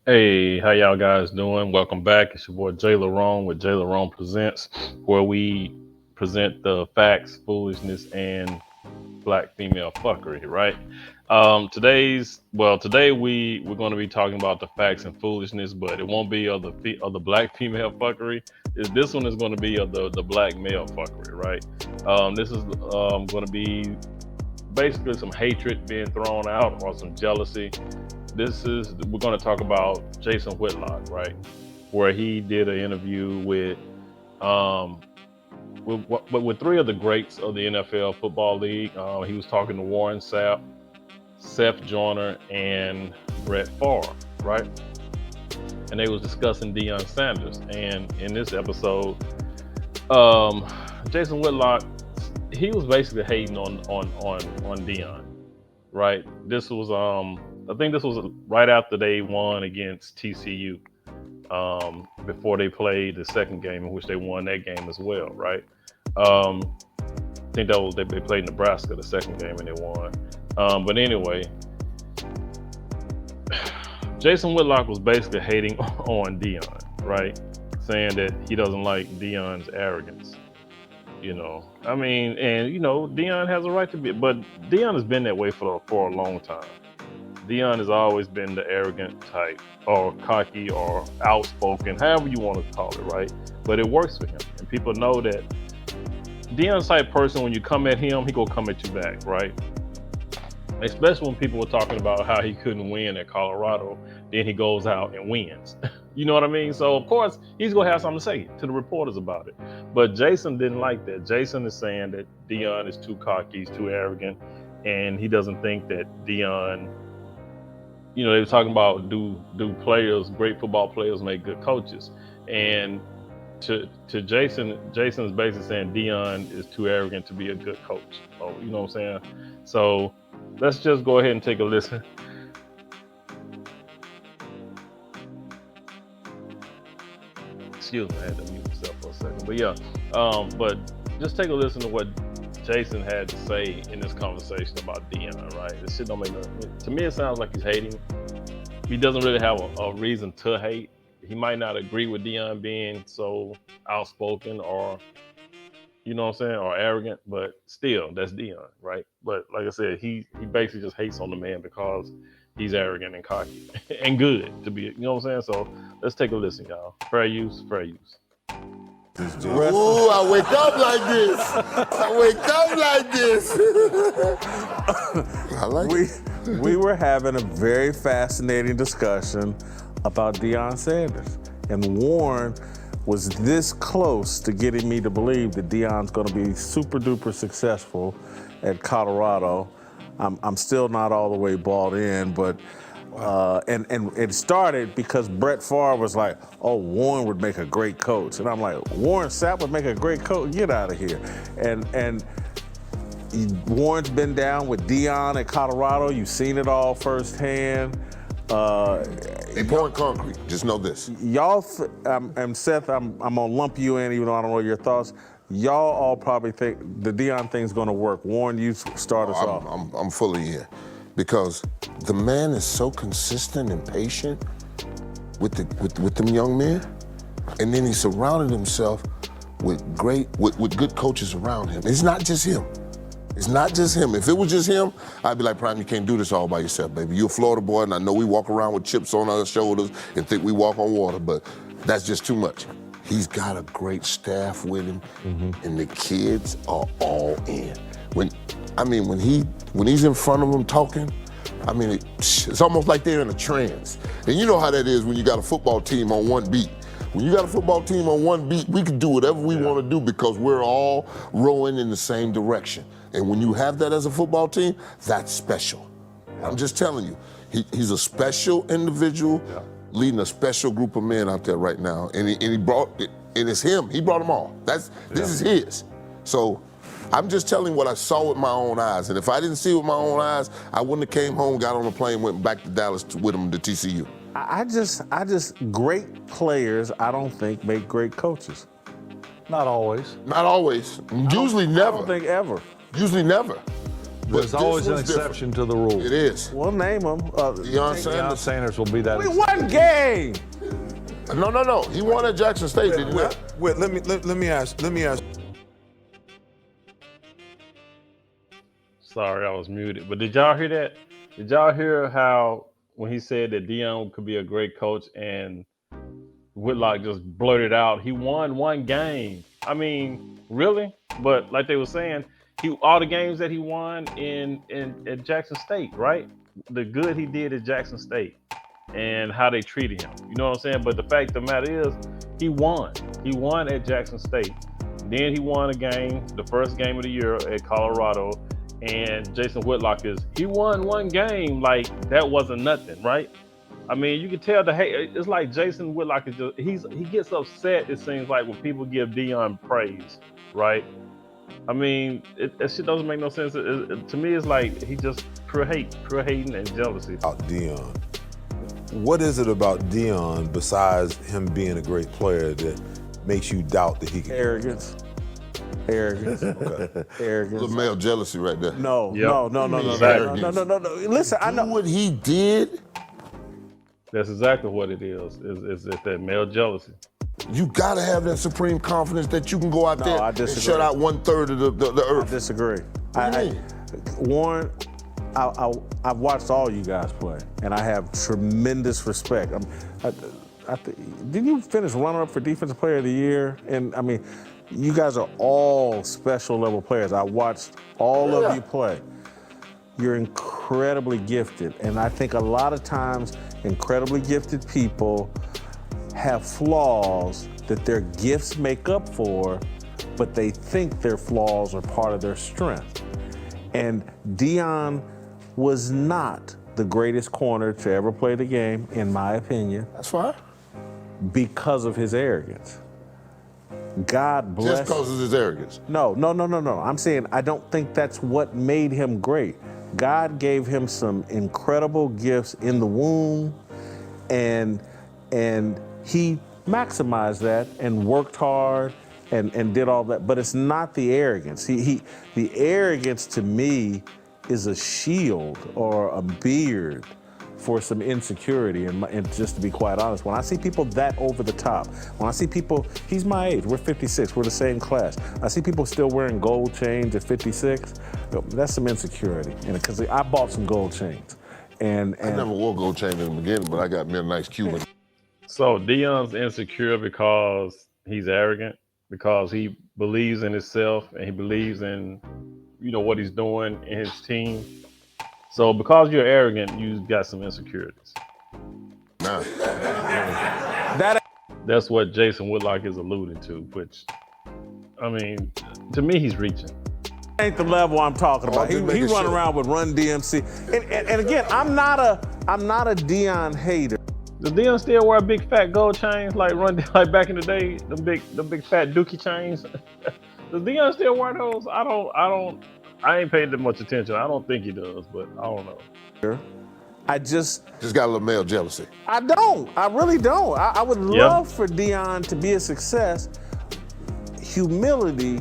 Hey, how y'all guys doing? Welcome back. It's your boy Jay Larone with Jay Larone Presents, where we present the facts, foolishness, and black female fuckery, right? Today we're going to be talking about the facts and foolishness, but it won't be of the black female fuckery. This one is going to be of the black male fuckery, right? This is going to be basically some hatred being thrown out or some jealousy. We're going to talk about Jason Whitlock, right? Where he did an interview with three of the greats of the NFL football league. He was talking to Warren Sapp, Seth Joyner, and Brett Favre, right? And they was discussing Deion Sanders. And in this episode, Jason Whitlock, he was basically hating on Deion, right? I think this was right after they won against TCU, before they played the second game, in which they won that game as well, right? I think they played Nebraska the second game and they won. But anyway, Jason Whitlock was basically hating on Deion, right? Saying that he doesn't like Deion's arrogance. Deion has a right to be, but Deion has been that way for a long time. Deion has always been the arrogant type, or cocky, or outspoken, however you want to call it, right? But it works for him, and people know that Deion's type person, when you come at him, he gonna come at you back, right? Especially when people were talking about how he couldn't win at Colorado, then he goes out and wins. You know what I mean? So of course he's gonna have something to say to the reporters about it. But Jason didn't like that. Jason is saying that Deion is too cocky, he's too arrogant, and he doesn't think that Deion. They were talking about do great football players make good coaches? And to Jason's basically saying Deion is too arrogant to be a good coach. Oh, you know what I'm saying? So let's just go ahead and take a listen. Excuse me, I had to mute myself for a second. But yeah, but just take a listen to what Jason had to say in this conversation about Deion, right? This shit don't make no. To me, it sounds like he's hating. He doesn't really have a reason to hate. He might not agree with Deion being so outspoken or, you know what I'm saying, or arrogant, but still, that's Deion, right? But like I said, he basically just hates on the man because he's arrogant and cocky and good to be, you know what I'm saying? So let's take a listen, y'all. Fair use, fair use. Ooh, I wake up like this. I wake up like this. I like it. We were having a very fascinating discussion about Deion Sanders. And Warren was this close to getting me to believe that Deion's going to be super duper successful at Colorado. I'm still not all the way bought in, but and it started because Brett Favre was like, oh, Warren would make a great coach. And I'm like, Warren Sapp would make a great coach? Get out of here. And Warren's been down with Deion at Colorado. You've seen it all firsthand. They pouring concrete. Just know this. Y'all, and Seth, I'm gonna lump you in, even though I don't know your thoughts. Y'all all probably think the Deion thing's gonna work. Warren, you start us off. I'm fully in, because the man is so consistent and patient with them young men, and then he surrounded himself with good coaches around him. It's not just him. It's not just him. If it was just him, I'd be like, Prime, you can't do this all by yourself, baby. You're a Florida boy, and I know we walk around with chips on our shoulders and think we walk on water, but that's just too much. He's got a great staff with him, and the kids are all in. When he's in front of them talking, I mean, it's almost like they're in a trance. And you know how that is when you got a football team on one beat. When you got a football team on one beat, we can do whatever we want to do because we're all rowing in the same direction. And when you have that as a football team, that's special. I'm just telling you, he's a special individual leading a special group of men out there right now. And he brought it, and it's him. He brought them all. This is his. So I'm just telling what I saw with my own eyes. And if I didn't see it with my own eyes, I wouldn't have came home, got on a plane, went back to Dallas with him to TCU. I just great players, I don't think, make great coaches. Not always. Not always. Usually never. I don't think ever. Usually never. There's always an exception to the rule. It is. We'll name them. Deion Sanders. Deion Sanders will be that. We won game. No. He won at Jackson State, didn't he? Wait, let me ask. Sorry, I was muted. But did y'all hear that? Did y'all hear how when he said that Deion could be a great coach and Whitlock just blurted out, he won one game? I mean, really? But like they were saying, all the games that he won at Jackson State, right? The good he did at Jackson State and how they treated him. You know what I'm saying? But the fact of the matter is, he won. He won at Jackson State. Then he won a game, the first game of the year at Colorado. And Jason Whitlock he won one game like that wasn't nothing, right? I mean, you can tell it's like Jason Whitlock is just, he gets upset, it seems like, when people give Deion praise, right? I mean, that shit doesn't make no sense. To me, it's like he just pure hating and jealousy. About Deion. What is it about Deion besides him being a great player that makes you doubt that he can? Arrogance. Okay. Arrogance. A little male jealousy right there. No. Listen, I know what he did. That's exactly what it is. It's that male jealousy. You gotta have that supreme confidence that you can go out there and shut out 1/3 of the earth. I disagree. Warren, I've watched all you guys play, and I have tremendous respect. Didn't you finish runner-up for Defensive Player of the Year? And I mean, you guys are all special level players. I watched all of you play. You're incredibly gifted, and I think a lot of times incredibly gifted people have flaws that their gifts make up for, but they think their flaws are part of their strength. And Deion was not the greatest corner to ever play the game, in my opinion. That's fine. Because of his arrogance. God bless. Just because of his arrogance. No. I'm saying I don't think that's what made him great. God gave him some incredible gifts in the womb, and he maximized that and worked hard and did all that. But it's not the arrogance. The arrogance to me is a shield or a beard for some insecurity, and just to be quite honest, when I see people that over the top, when I see people, he's my age, we're 56, we're the same class, I see people still wearing gold chains at 56, that's some insecurity, because I bought some gold chains. And I never wore gold chain in the beginning, but I got me a nice Cuban. So Deion's insecure because he's arrogant, because he believes in himself and he believes in, what he's doing in his team. So because you're arrogant, you got some insecurities. Nah. That's what Jason Whitlock is alluding to, which, to me, he's reaching. Ain't the level I'm talking about. He run around with Run DMC. And again, I'm not a Deion hater. Does Deion still wear big fat gold chains like back in the day, the big fat dookie chains? Does Deion still wear those? I ain't paying that much attention. I don't think he does, but I don't know. I just got a little male jealousy. I don't. I really don't. I would love for Deion to be a success. Humility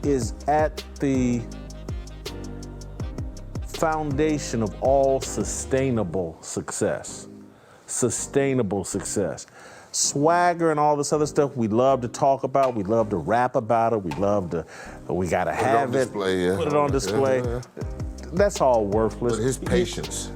is at the foundation of all sustainable success. Sustainable success. Swagger and all this other stuff we love to talk about, we love to rap about it, we gotta have it, put it on display. Yeah. That's all worthless. But his patience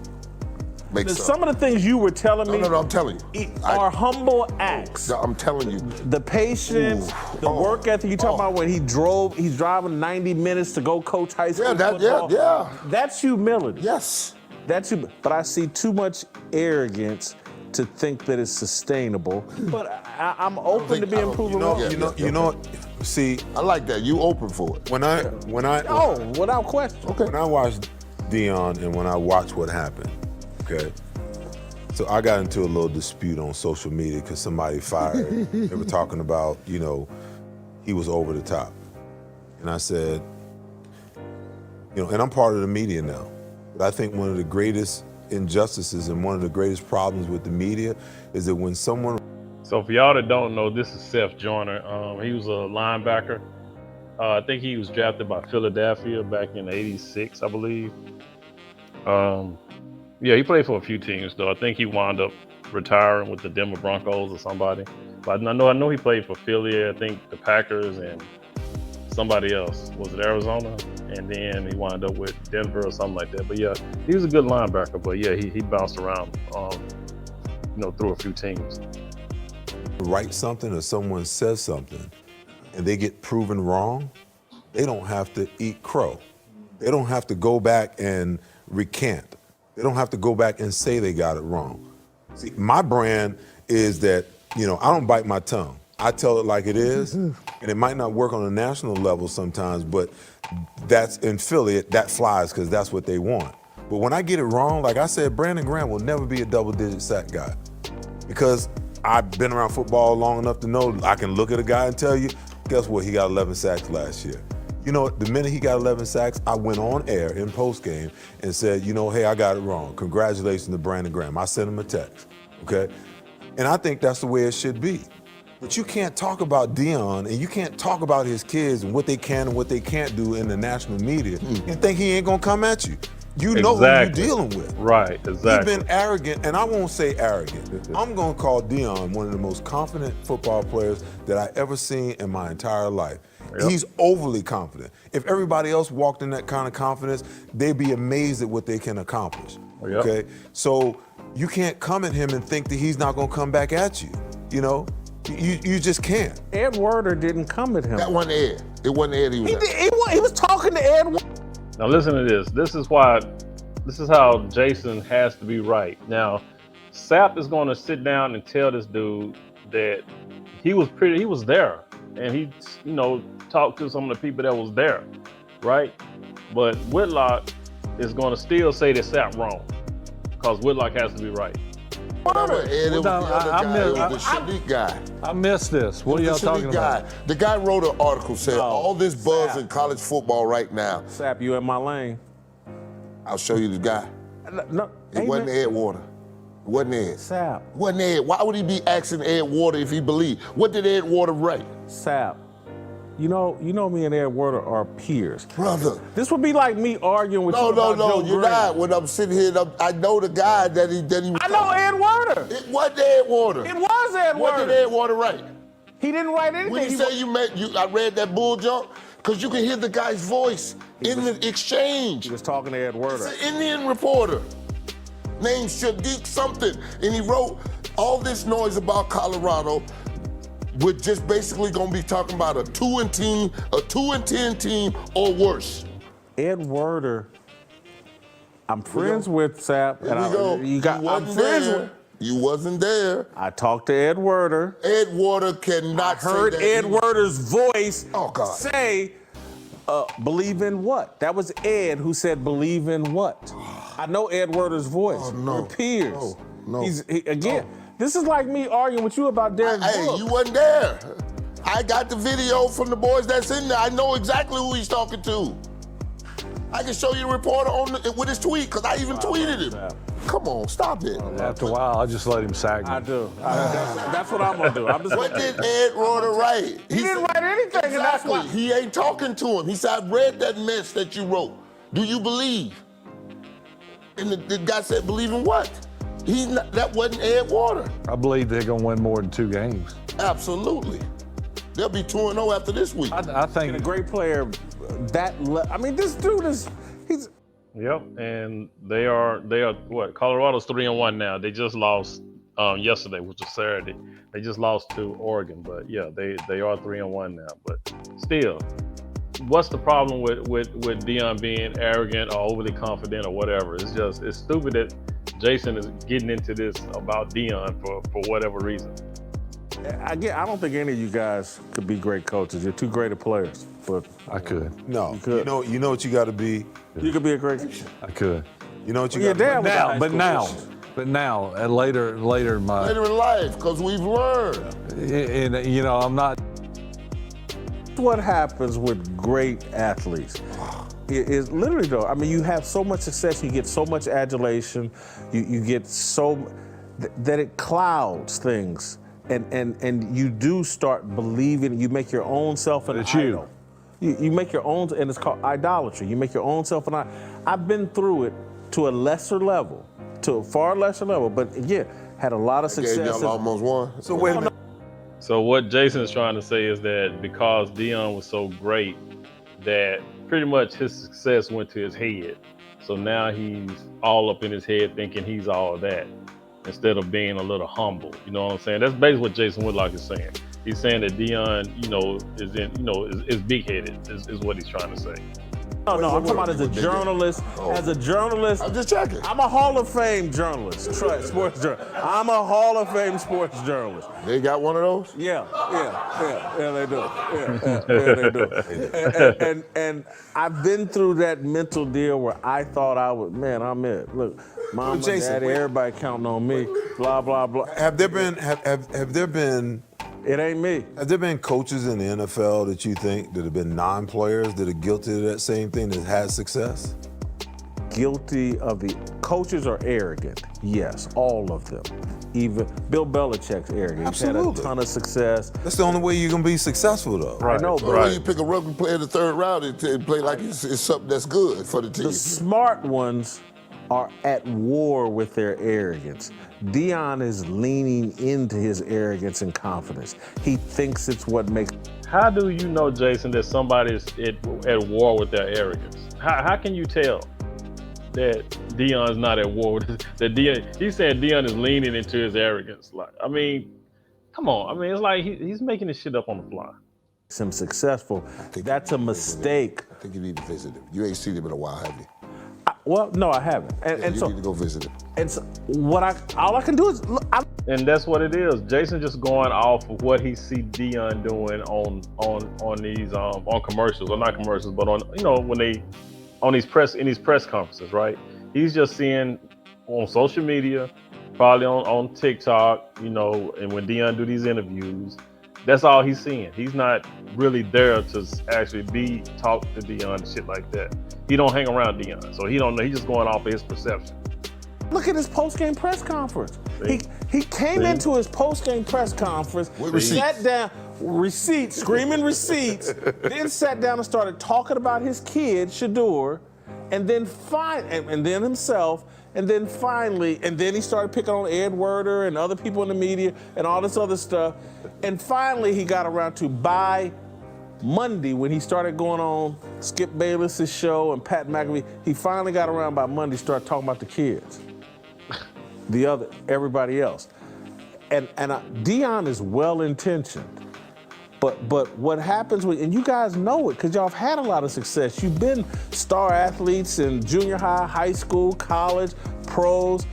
makes some of the things you were telling me. No, I'm telling you. Are humble acts. I'm telling you. The patience, the work ethic. You talking about when he's driving 90 minutes to go coach high school football. Yeah. That's humility. Yes. But I see too much arrogance to think that it's sustainable. But I'm open to being proven wrong. See, I like that. You open for it. Without question. Okay. When I watched Deion and when I watched what happened, okay. So I got into a little dispute on social media because somebody fired. They were talking about, he was over the top. And I said, and I'm part of the media now. But I think one of the greatest injustices and one of the greatest problems with the media is that when someone... So for y'all that don't know, this is Seth Joyner. He was a linebacker. I think he was drafted by Philadelphia back in '86, I believe. He played for a few teams though. I think he wound up retiring with the Denver Broncos or somebody. But I know he played for Philly, I think the Packers and somebody else. Was it Arizona? And then he wound up with Denver or something like that. But yeah, he was a good linebacker. But yeah, he bounced around, through a few teams. Write something or someone says something and they get proven wrong, they don't have to eat crow. They don't have to go back and recant. They don't have to go back and say they got it wrong. See, my brand is that, I don't bite my tongue. I tell it like it is, and it might not work on a national level sometimes, but that's in Philly, that flies because that's what they want. But when I get it wrong, like I said, Brandon Graham will never be a double-digit sack guy because I've been around football long enough to know I can look at a guy and tell you, guess what, he got 11 sacks last year. The minute he got 11 sacks, I went on air in postgame and said, hey, I got it wrong. Congratulations to Brandon Graham. I sent him a text, okay? And I think that's the way it should be. But you can't talk about Deion and you can't talk about his kids and what they can and what they can't do in the national media and think he ain't gonna come at you. You know who you're dealing with. Right, exactly. He's been arrogant, and I won't say arrogant. I'm gonna call Deion one of the most confident football players that I ever seen in my entire life. Yep. He's overly confident. If everybody else walked in that kind of confidence, they'd be amazed at what they can accomplish, okay? So you can't come at him and think that he's not gonna come back at you, You just can't. Ed Werder didn't come at him. That wasn't Ed. It wasn't Ed he was talking to Ed Werder. Now listen to this. This is how Jason has to be right. Now, Sapp is going to sit down and tell this dude that he was there, and he, talked to some of the people that was there, right? But Whitlock is going to still say that Sapp wrong, because Whitlock has to be right. I missed this. What are y'all talking about? The guy wrote an article saying all this buzz in college football right now. Sapp, you in my lane. I'll show you the guy. No, it wasn't Ed Werder. It wasn't Ed. Sapp. It wasn't Ed. Why would he be asking Ed Werder if he believed? What did Ed Werder write? Sapp. You know me and Ed Werder are peers. Brother. This would be like me arguing with you about Joe you're Green. not. When I'm sitting here, I know the guy that he was I know Ed Werder. It wasn't Ed Werder. It was Ed Werder. What did Ed Werder write? He didn't write anything. When you say I read that bull junk, because you can hear the guy's voice in the exchange. He was talking to Ed Werder. It's an Indian reporter named Shadiq something, and he wrote all this noise about Colorado. we're just basically gonna be talking about a 2-10 team or worse. Ed Werder, I'm friends with Sap. Here we go. I'm friends with. You wasn't there. I talked to Ed Werder. Ed Werder cannot say Heard that Ed Werder's voice say, believe in what? That was Ed who said believe in what? I know Ed Werder's voice. Oh, no. We're peers. No. This is like me arguing with you about Derek Hey, Brooks. you wasn't there. I got the video from the boys that's in there. I know exactly who he's talking to. I can show you the reporter with his tweet, because I even tweeted him. Come on, stop it. After a while, I just let him sack me. I do. That's what I'm gonna do. What did Ed Werder write? He didn't write anything, and that's Exactly. why. He ain't talking to him. He said, I read that mess that you wrote. Do you believe? And the guy said, believe in what? That wasn't Ed Werder. I believe they're going to win more than 2 games. Absolutely. They'll be 2-0 after this week. I think A great player. This dude he's. Yep, and they are what? Colorado's 3-1 now. They just lost yesterday, which was Saturday. They just lost to Oregon, but yeah, they are 3-1 now. But still, what's the problem with Deion being arrogant or overly confident or whatever? It's stupid that Jason is getting into this about Deion for whatever reason. I don't think any of you guys could be great coaches. You're too great at players. But I could. No, You could. you know what you got to be. you could be a great coach. I could. You know what you Your got to dad be. was a high school coach. But now, later in my, Later in life, because we've learned. and I'm not. What happens with great athletes is literally though. I mean, you have so much success, you get so much adulation, you get that it clouds things, and you do start believing. You make your own self an idol. You make your own, and it's called idolatry. You make your own self an idol. I've been through it to a lesser level, to a far lesser level, but again, had a lot of success. Gave y'all almost won. So wait a minute. So what Jason is trying to say is that because Deion was so great, that pretty much his success went to his head. So now he's all up in his head thinking he's all that, instead of being a little humble. You know what I'm saying? That's basically what Jason Whitlock is saying. He's saying that Deion, is big-headed, is what he's trying to say. No, I'm talking about as a journalist. As a journalist, I'm just checking. I'm a Hall of Fame journalist, sports journalist. I'm a Hall of Fame sports journalist. They got one of those? Yeah, they do. Yeah, they do. And I've been through that mental deal where I thought I'm it. Look, mom, Jason, daddy, everybody counting on me. Blah blah blah. Have there been It ain't me. Have there been coaches in the NFL that you think that have been non-players that are guilty of that same thing that had success? Guilty of the coaches are arrogant. Yes, all of them. Even Bill Belichick's arrogant. Absolutely. He's had a ton of success. That's the only way you can be successful, though. I know, So when you pick a rugby player in the third round and play like it's something that's good for the team. The smart ones are at war with their arrogance. Deion is leaning into his arrogance and confidence. He thinks it's what makes. How do you know, Jason, that somebody's at war with their arrogance? How can you tell that Deion's not at war with that Deion? He said Deion is leaning into his arrogance. Like, I mean, come on. I mean, it's like he's making this shit up on the fly. Him successful. That's a mistake. I think you need to visit him. You ain't seen him in a while, have you? Well, no, I haven't. And You so, need to go visit him. and so all I can do is look. And that's what it is. Jason just going off of what he see Deion doing on these on commercials, or not commercials, but on when they in these press conferences, right? He's just seeing on social media, probably on TikTok, and when Deion do these interviews, that's all he's seeing. He's not really there to actually talk to Deion and shit like that. He don't hang around Deion, so he don't know. He's just going off of his perception. Look at his post-game press conference. He came into his post-game press conference, sat down, screaming receipts, then sat down and started talking about his kid, Shador, and then and then himself, and then finally, and then he started picking on Ed Werder and other people in the media and all this other stuff. And finally he got around to by Monday, when he started going on Skip Bayless's show and Pat McAfee, he finally got around by Monday to start talking about the kids. Everybody else. And Deion is well-intentioned. But what happens and you guys know it because y'all have had a lot of success. You've been star athletes in junior high, high school, college, pros.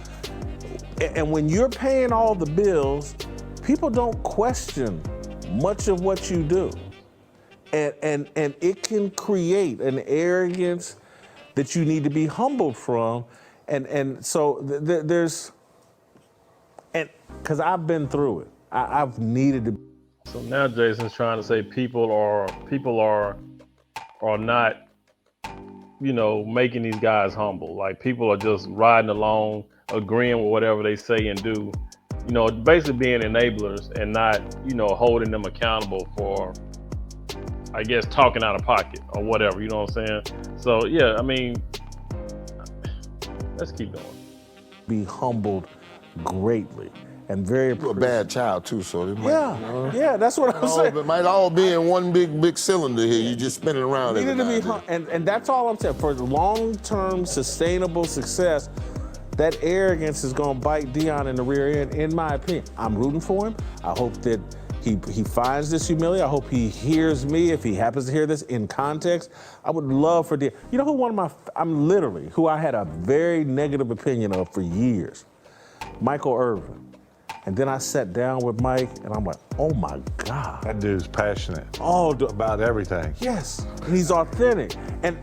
And when you're paying all the bills, people don't question much of what you do. And it can create an arrogance that you need to be humbled from. And so there's, and because I've been through it. I've needed to. So now Jason's trying to say people are not, making these guys humble. Like people are just riding along, agreeing with whatever they say and do. Basically being enablers and not, holding them accountable for, I guess, talking out of pocket or whatever. You know what I'm saying? So yeah, I mean, let's keep going. Be humbled greatly. And very You're a bad child too, so it might, yeah, that's what I'm saying. It might all be in one big cylinder here. You're just spinning around. Needed to be and that's all I'm saying. For long-term sustainable success, that arrogance is gonna bite Deion in the rear end, in my opinion. I'm rooting for him. I hope that he finds this humility. I hope he hears me if he happens to hear this in context. I would love for Deion. You know who who I had a very negative opinion of for years? Michael Irvin. And then I sat down with Mike, and I'm like, oh my God. That dude's passionate. All about everything. Yes, he's authentic. And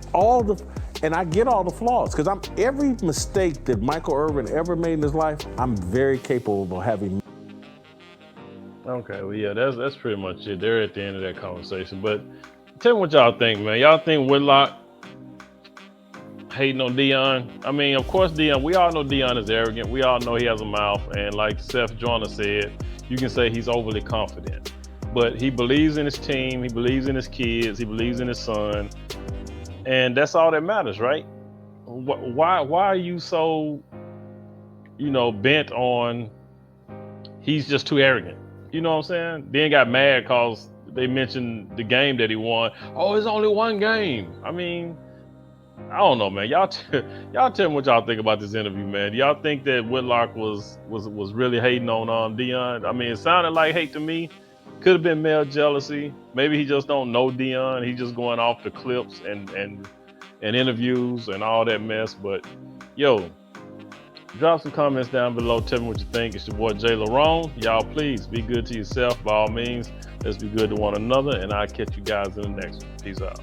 I get all the flaws, because every mistake that Michael Irvin ever made in his life, I'm very capable of having. Okay, well, yeah, that's pretty much it. They're at the end of that conversation. But tell me what y'all think, man. Y'all think Whitlock hating on Deion? I mean, of course, Deion, we all know Deion is arrogant. We all know he has a mouth. And like Seth Joyner said, you can say he's overly confident. But he believes in his team. He believes in his kids. He believes in his son. And that's all that matters, right? Why are you so, bent on he's just too arrogant? You know what I'm saying? Then got mad because they mentioned the game that he won. Oh, it's only one game. I mean, I don't know, man. Y'all tell me what y'all think about this interview, man. Do y'all think that Whitlock was really hating on Deion? I mean, it sounded like hate to me. Could have been male jealousy. Maybe he just don't know Deion. He's just going off the clips and interviews and all that mess. But yo, drop some comments down below. Tell me what you think. It's your boy Jay Larone. Y'all please be good to yourself by all means. Let's be good to one another, and I'll catch you guys in the next one. Peace out.